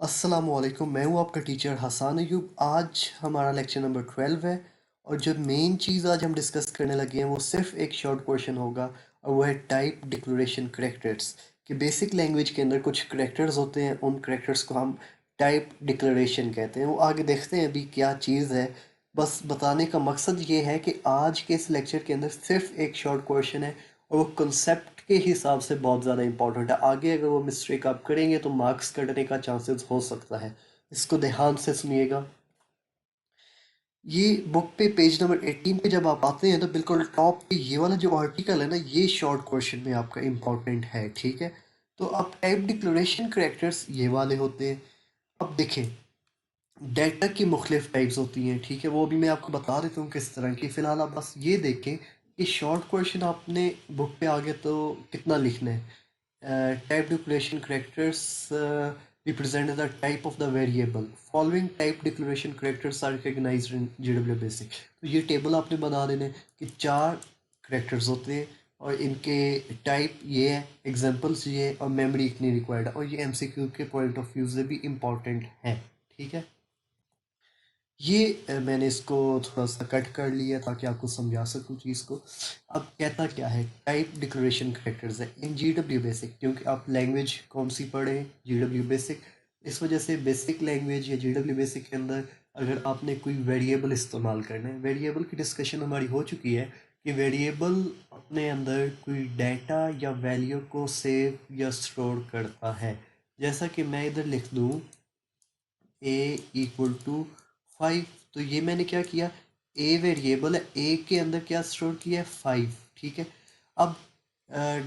अस्सलामुअलैकुम। मैं हूँ आपका टीचर हसान अयूब। आज हमारा लेक्चर नंबर 12 है और जो मेन चीज़ आज हम डिस्कस करने लगे हैं वो सिर्फ एक शॉर्ट क्वेश्चन होगा और वो है टाइप डिक्लेरेशन करेक्टर्स। कि बेसिक लैंग्वेज के अंदर कुछ करेक्टर्स होते हैं, उन करेक्टर्स को हम टाइप डिक्लेरेशन कहते हैं। वो आगे देखते हैं अभी क्या चीज़ है। बस बताने का मकसद ये है कि आज के इस लेक्चर के अंदर सिर्फ एक शॉर्ट क्वेश्चन है और वो कंसेप्ट के हिसाब से बहुत ज़्यादा इंपॉर्टेंट है। आगे अगर वो मिस्टेक आप करेंगे तो मार्क्स कटने का चांसेस हो सकता है। इसको ध्यान से सुनिएगा। ये बुक पे पेज नंबर 18 पे जब आप आते हैं तो बिल्कुल टॉप पे ये वाला जो आर्टिकल है ना, ये शॉर्ट क्वेश्चन में आपका इम्पोर्टेंट है। ठीक है, तो अब टाइप डिक्लेरेशन करेक्टर्स ये वाले होते हैं। अब देखें, डेटा की मुख्तलिफ टाइप्स होती हैं। ठीक है, वो भी मैं आपको बता देता हूँ किस तरह की। फ़िलहाल आप बस ये देखें कि शॉर्ट क्वेश्चन आपने बुक पे आगे तो कितना लिखना है। Type declaration characters represent the type of the variable. Following type declaration characters are recognized in GW Basic. तो ये टेबल आपने बना देना है कि 4 करेक्टर्स होते हैं और इनके टाइप ये है, एग्जांपल्स ये है और मेमोरी इतनी रिक्वायर्ड है, और ये एमसीक्यू के पॉइंट ऑफ व्यू से भी इम्पॉर्टेंट है। ठीक है, ये मैंने इसको थोड़ा सा कट कर लिया ताकि आपको समझा सकूं चीज़ को। अब कहता क्या है, टाइप डिक्लेरेशन करेक्टर्स है इन जीडब्ल्यू बेसिक। क्योंकि आप लैंग्वेज कौन सी पढ़े, जीडब्ल्यू बेसिक, इस वजह से बेसिक लैंग्वेज या जीडब्ल्यू बेसिक के अंदर अगर आपने कोई वेरिएबल इस्तेमाल करना है, वेरिएबल की डिस्कशन हमारी हो चुकी है कि वेरिएबल अपने अंदर कोई डाटा या वैल्यू को सेव या स्टोर करता है। जैसा कि मैं इधर लिख दूँ a=5, तो ये मैंने क्या किया, a वेरिएबल है, a के अंदर क्या स्टोर किया है, 5। ठीक है, अब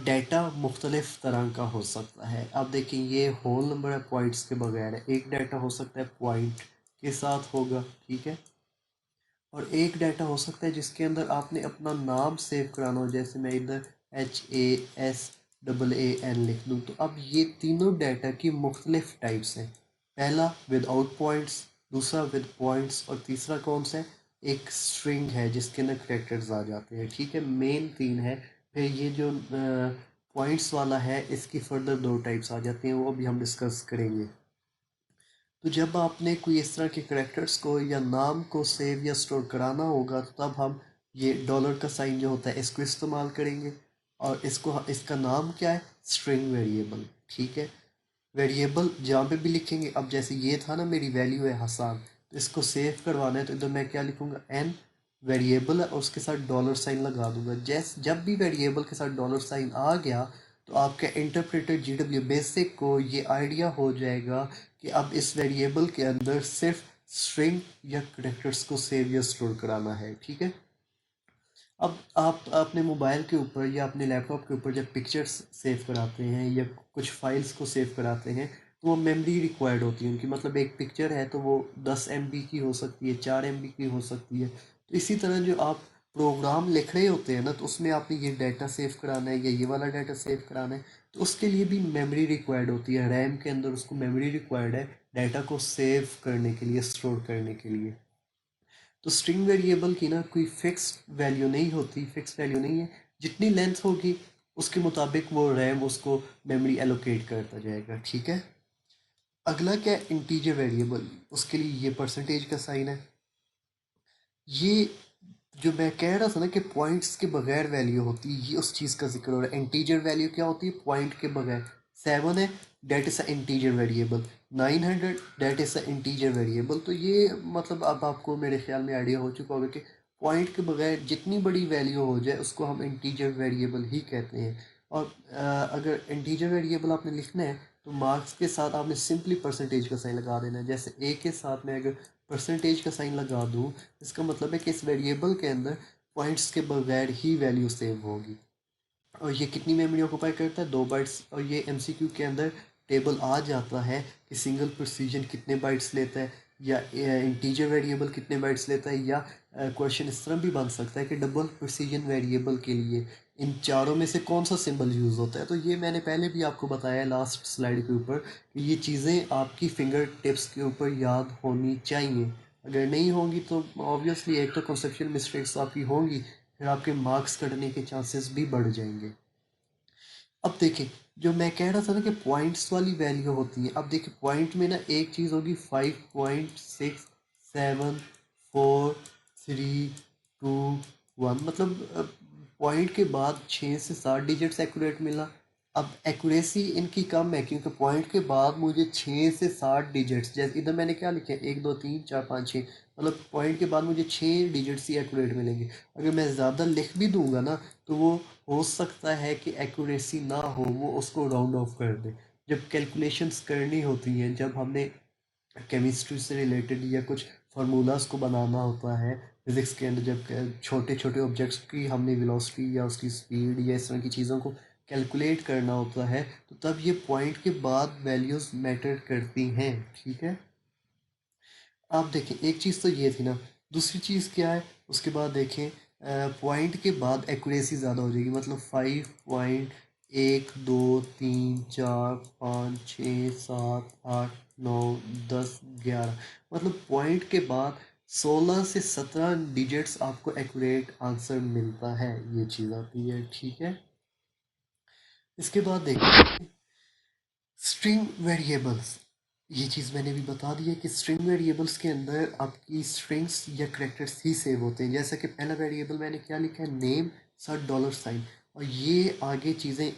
डाटा मुख्तलिफ तरह का हो सकता है। अब देखिए, ये होल नंबर है, पॉइंट्स के बगैर है। एक डाटा हो सकता है पॉइंट के साथ होगा, ठीक है, और एक डाटा हो सकता है जिसके अंदर आपने अपना नाम सेव कराना हो। जैसे मैं इधर HASAAN लिख दूँ, तो अब ये तीनों डाटा की मुख्तलिफ टाइप्स हैं। पहला विदाउट पॉइंट्स, दूसरा विद पॉइंट्स, और तीसरा कौन सा है, एक स्ट्रिंग है जिसके अंदर करेक्टर्स आ जाते हैं। ठीक है, मेन 3 है। फिर ये जो पॉइंट्स वाला है, इसकी फर्दर 2 टाइप्स आ जाती हैं, वो भी हम डिस्कस करेंगे। तो जब आपने कोई इस तरह के करेक्टर्स को या नाम को सेव या स्टोर कराना होगा, तो तब हम ये डॉलर का साइन जो होता है इसको इस्तेमाल करेंगे। और इसका नाम क्या है, स्ट्रिंग वेरिएबल। ठीक है, वेरिएबल जहाँ पे भी लिखेंगे, अब जैसे ये था ना, मेरी वैल्यू है हसान, तो इसको सेव करवाना है तो इधर मैं क्या लिखूंगा, एन वेरिएबल है और उसके साथ डॉलर साइन लगा दूंगा। जब भी वेरिएबल के साथ डॉलर साइन आ गया तो आपके इंटरप्रेटर जीडब्ल्यू बेसिक को ये आइडिया हो जाएगा कि अब इस वेरिएबल के अंदर सिर्फ स्ट्रिंग या करेक्टर्स को सेव या स्टोर कराना है। ठीक है, अब आप अपने मोबाइल के ऊपर या अपने लैपटॉप के ऊपर जब पिक्चर्स सेव कराते हैं या कुछ फाइल्स को सेव कराते हैं, तो वो मेमोरी रिक्वायर्ड होती है उनकी। मतलब एक पिक्चर है तो वो 10 MB की हो सकती है, 4 MB की हो सकती है। तो इसी तरह जो आप प्रोग्राम लिख रहे होते हैं ना, तो उसमें आपने ये डाटा सेव कराना है या ये वाला डाटा सेव कराना है, तो उसके लिए भी मेमोरी रिक्वायर्ड होती है। रैम के अंदर उसको मेमोरी रिक्वायर्ड है डाटा को सेव करने के लिए, स्टोर करने के लिए। तो स्ट्रिंग वेरिएबल की ना कोई फिक्स वैल्यू नहीं होती, फिक्स वैल्यू नहीं है। जितनी लेंथ होगी उसके मुताबिक वो रैम उसको मेमोरी एलोकेट करता जाएगा। ठीक है, अगला क्या है, इंटीजर वेरिएबल। उसके लिए ये परसेंटेज का साइन है। ये जो मैं कह रहा था ना कि पॉइंट्स के बगैर वैल्यू होती है, ये उस चीज़ का जिक्र हो रहा है। इंटीजर वैल्यू क्या होती है, पॉइंट के बगैर। 7 है, that is a integer variable. 900, that is a integer variable. तो ये मतलब अब आपको मेरे ख्याल में आइडिया हो चुका होगा कि पॉइंट के बगैर जितनी बड़ी वैल्यू हो जाए उसको हम इंटीजर वेरिएबल ही कहते हैं। और अगर इंटीजर वेरिएबल आपने लिखना है तो मार्क्स के साथ आपने सिंपली परसेंटेज का साइन लगा देना है। जैसे ए के साथ में अगर परसेंटेज का साइन लगा दूँ, इसका मतलब है कि इस वेरिएबल के अंदर पॉइंट्स के बगैर ही वैल्यू सेव होगी। और ये कितनी मेमोरी ऑक्यूपाई करता है, 2 बाइट्स। और ये एमसीक्यू के अंदर टेबल आ जाता है कि सिंगल प्रिसीजन कितने बाइट्स लेता है, या इंटीजर वेरिएबल कितने बाइट्स लेता है, या क्वेश्चन इस तरह भी बन सकता है कि डबल प्रिसीजन वेरिएबल के लिए इन चारों में से कौन सा सिंबल यूज़ होता है। तो ये मैंने पहले भी आपको बताया लास्ट स्लाइड के ऊपर कि ये चीज़ें आपकी फिंगर टिप्स के ऊपर याद होनी चाहिए। अगर नहीं होंगी तो ऑब्वियसली एक तो कंसेप्चुअल मिस्टेक्स आपकी होंगी, फिर आपके मार्क्स कटने के चांसेस भी बढ़ जाएंगे। अब देखें, जो मैं कह रहा था ना कि पॉइंट्स वाली वैल्यू होती है, अब देखिए पॉइंट में ना एक चीज़ होगी 5.6, 7, 4, 3, 2, 1, मतलब पॉइंट के बाद 6 से 7 डिजिट्स एक्यूरेट मिला। अब एक्यूरेसी इनकी कम है क्योंकि पॉइंट के बाद मुझे 6 से 7 डिजिट्स, जैसे इधर मैंने क्या लिखा है 1 2 3 4 5 6, मतलब पॉइंट के बाद मुझे 6 डिजिट्स ही एक्यूरेट मिलेंगे। अगर मैं ज़्यादा लिख भी दूंगा ना तो वो हो सकता है कि एक्यूरेसी ना हो, वो उसको राउंड ऑफ कर दे। जब कैलकुलेशंस करनी होती हैं, जब हमने केमिस्ट्री से रिलेटेड या कुछ फार्मूलाज को बनाना होता है फिजिक्स के अंदर, जब छोटे छोटे ऑब्जेक्ट्स की हमने वेलोसिटी या उसकी स्पीड या इस तरह की चीज़ों को कैलकुलेट करना होता है, तो तब ये पॉइंट के बाद वैल्यूज़ मैटर करती हैं। ठीक है, आप देखें एक चीज़ तो ये थी ना, दूसरी चीज़ क्या है उसके बाद देखें, पॉइंट के बाद एक्यूरेसी ज़्यादा हो जाएगी, मतलब 5.1 2 3 4 5 6 7 8 9 10 11, मतलब पॉइंट के बाद 16 से 17 डिजिट्स आपको एक्यूरेट आंसर मिलता है, ये चीज़ आती है। ठीक है, इसके बाद देखिए स्ट्रिंग वेरिएबल्स, ये चीज़ मैंने भी बता दी है कि स्ट्रिंग वेरिएबल्स के अंदर आपकी स्ट्रिंग्स या करैक्टर्स ही सेव होते हैं। जैसा कि पहला वेरिएबल मैंने क्या लिखा है, नेम सर डॉलर साइन, और ये आगे चीज़ें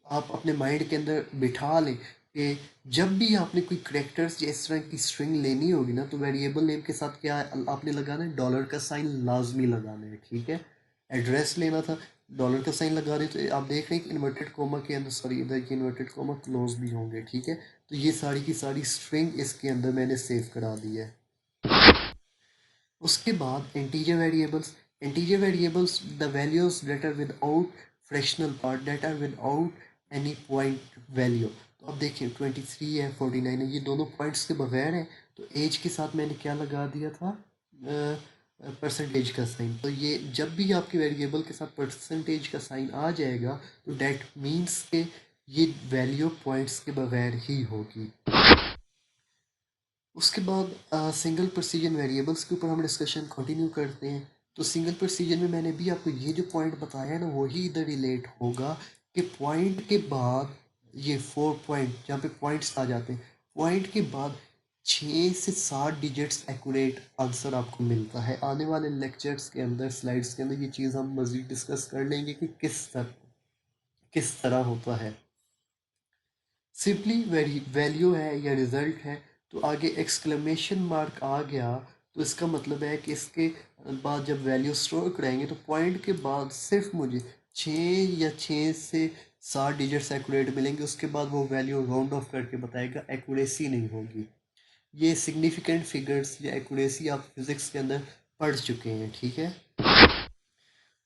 आप अपने माइंड के अंदर बिठा लें कि जब भी आपने कोई करैक्टर्स या इस तरह की स्ट्रिंग लेनी होगी ना, तो वेरिएबल नेम के साथ क्या आपने लगाना है, डॉलर का साइन लाजमी लगाना है। ठीक है, एड्रेस लेना था, डॉलर का साइन लगा रहे तो आप देख रहे हैं कि इन्वर्टेड कोमा के अंदर, सॉरी इधर के इन्वर्टेड कोमा क्लोज भी होंगे। ठीक है, तो ये सारी की सारी स्ट्रिंग इसके अंदर मैंने सेव करा दी है। उसके बाद integer variables the values that are without fractional part that are without any point value. तो अब देखिए 23 है 49 है, ये दोनों पॉइंट्स के बगैर है, तो एज के साथ मैंने क्या लगा दिया था, परसेंटेज का साइन। तो ये जब भी आपके वेरिएबल के साथ परसेंटेज का साइन आ जाएगा तो डैट मीन्स के ये वैल्यू पॉइंट्स के बगैर ही होगी। उसके बाद सिंगल प्रेसिजन वेरिएबल्स के ऊपर हम डिस्कशन कंटिन्यू करते हैं। तो सिंगल प्रेसिजन में मैंने भी आपको ये जो पॉइंट बताया है ना, वही इधर रिलेट होगा कि पॉइंट के बाद ये 4 पॉइंट जहाँ पे पॉइंट्स आ जाते हैं, पॉइंट के बाद 6 से 7 डिजिट्स एक्यूरेट आंसर आपको मिलता है। आने वाले लेक्चर्स के अंदर, स्लाइड्स के अंदर ये चीज़ हम मज़ीद डिस्कस कर लेंगे कि किस तरह होता है। सिंपली वैल्यू है या रिज़ल्ट है, तो आगे एक्सक्लेमेशन मार्क आ गया तो इसका मतलब है कि इसके बाद जब वैल्यू स्टोर कराएंगे तो पॉइंट के बाद सिर्फ मुझे 6 या 6 से 7 डिजिट्स एक्यूरेट मिलेंगे, उसके बाद वो वैल्यू राउंड ऑफ करके बताएगा, एक्यूरेसी नहीं होगी। ये सिग्निफिकेंट फिगर्स या एक्यूरेसी आप फिज़िक्स के अंदर पढ़ चुके हैं। ठीक है,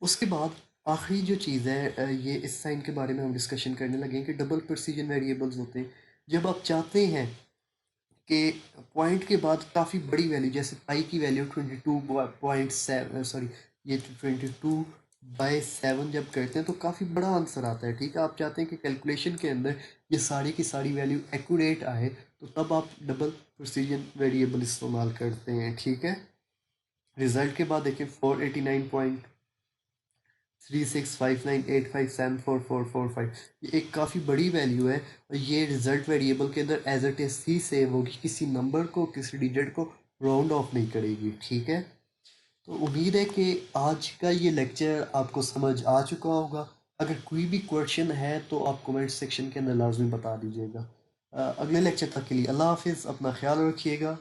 उसके बाद आखिरी जो चीज़ है, ये इस साइन के बारे में हम डिस्कशन करने लगे हैं कि डबल प्रेसिजन वेरिएबल्स होते हैं। जब आप चाहते हैं कि पॉइंट के बाद काफ़ी बड़ी वैल्यू, जैसे पाई की वैल्यू 22.7, सॉरी ये 22/7 जब करते हैं तो काफ़ी बड़ा आंसर आता है। ठीक है, आप चाहते हैं कि कैलकुलेशन के अंदर ये सारी की सारी वैल्यू एक्यूरेट आए, तो तब आप डबल प्रेसिजन वेरिएबल इस्तेमाल करते हैं। ठीक है, रिजल्ट के बाद देखिए 489.365985744445, ये एक काफ़ी बड़ी वैल्यू है, और ये रिजल्ट वेरिएबल के अंदर एज इट इज़ ही सेव होगी, किसी नंबर को, किसी डिजिट को राउंड ऑफ नहीं करेगी। ठीक है, तो उम्मीद है कि आज का ये लेक्चर आपको समझ आ चुका होगा। अगर कोई भी क्वेश्चन है तो आप कमेंट सेक्शन के अंदर लाजमी बता दीजिएगा। अगले लेक्चर तक के लिए अल्लाह हाफिज़, अपना ख्याल रखिएगा।